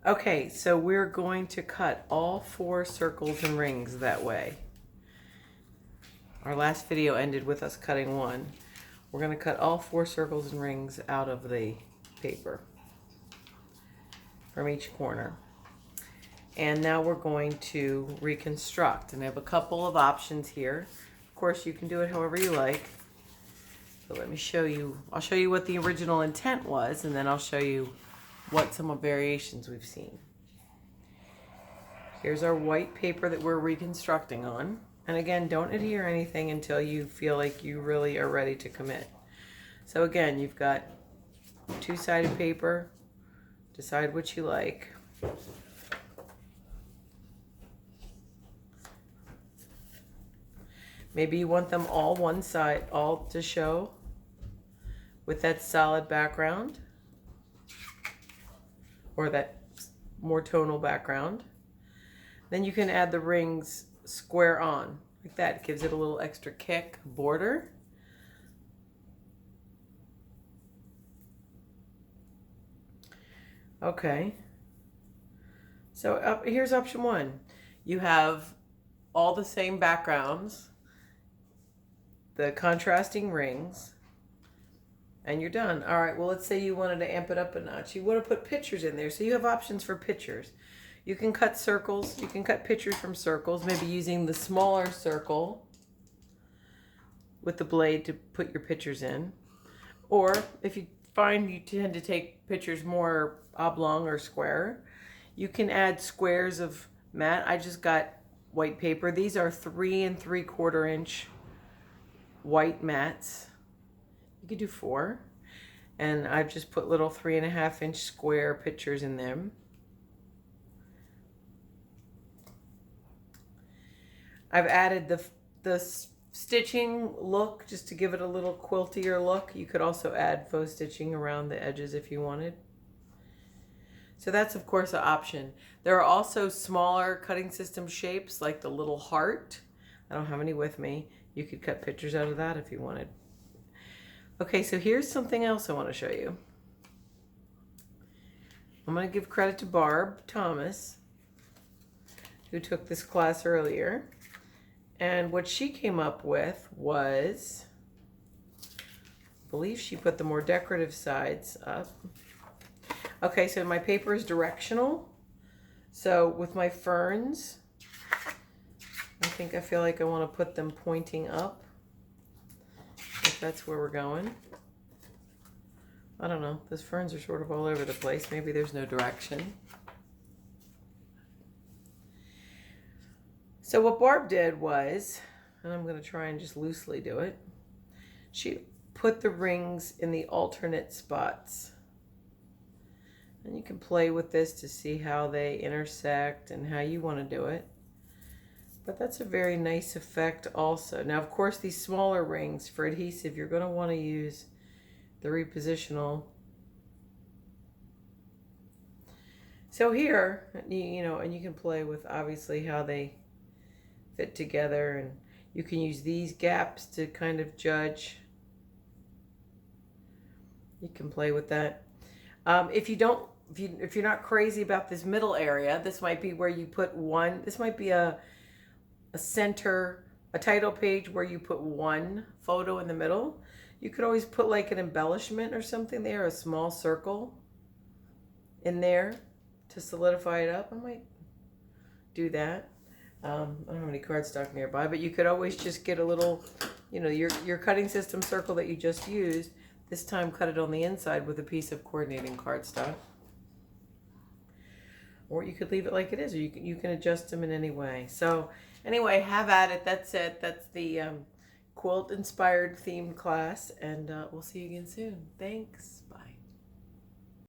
Okay, so we're going to cut all 4 circles and rings that way. Our last video ended with us cutting 1. We're going to cut all 4 circles and rings out of the paper from each corner. And now we're going to reconstruct. And I have a couple of options here. Of course, you can do it however you like. So let me show you. I'll show you what the original intent was, and then I'll show you what some of variations we've seen. Here's our white paper that we're reconstructing on. And again, don't adhere anything until you feel like you really are ready to commit. So again, you've got 2-sided paper. Decide what you like. Maybe you want them all one side, all to show with that solid background or that more tonal background. Then you can add the rings square on like that. It gives it a little extra kick border. Okay. So here's option 1. You have all the same backgrounds, the contrasting rings, and you're done. All right, well, let's say you wanted to amp it up a notch. You want to put pictures in there, so you have options for pictures. You can cut circles. You can cut pictures from circles, maybe using the smaller circle with the blade to put your pictures in. Or if you find you tend to take pictures more oblong or square, you can add squares of mat. I just got white paper. These are 3 3/4 inch white mats. You could do 4. And I've just put little 3.5 inch square pictures in them. I've added the stitching look just to give it a little quiltier look. You could also add faux stitching around the edges if you wanted. So that's of course an option. There are also smaller cutting system shapes like the little heart. I don't have any with me. You could cut pictures out of that if you wanted. Okay, so here's something else I want to show you. I'm going to give credit to Barb Thomas, who took this class earlier. And what she came up with was, I believe she put the more decorative sides up. Okay, so my paper is directional. So with my ferns, I feel like I want to put them pointing up, if that's where we're going. I don't know. Those ferns are sort of all over the place. Maybe there's no direction. So what Barb did was, and I'm going to try and just loosely do it, she put the rings in the alternate spots. And you can play with this to see how they intersect and how you want to do it. But that's a very nice effect also. Now, of course, these smaller rings for adhesive, you're going to want to use the repositional. So here, you know, and you can play with obviously how they fit together, and you can use these gaps to kind of judge. You can play with that. If you're not crazy about this middle area, this might be where you put one. This might be a title page where you put one photo in the middle. You could always put like an embellishment or something there, a small circle in there to solidify it up. I might do that. I don't have any cardstock nearby, but you could always just get a little, you know, your cutting system circle that you just used. This time cut it on the inside with a piece of coordinating cardstock. Or you could leave it like it is, or you can adjust them in any way. So anyway, have at it. That's it. That's the quilt inspired themed class, and we'll see you again soon. Thanks. Bye.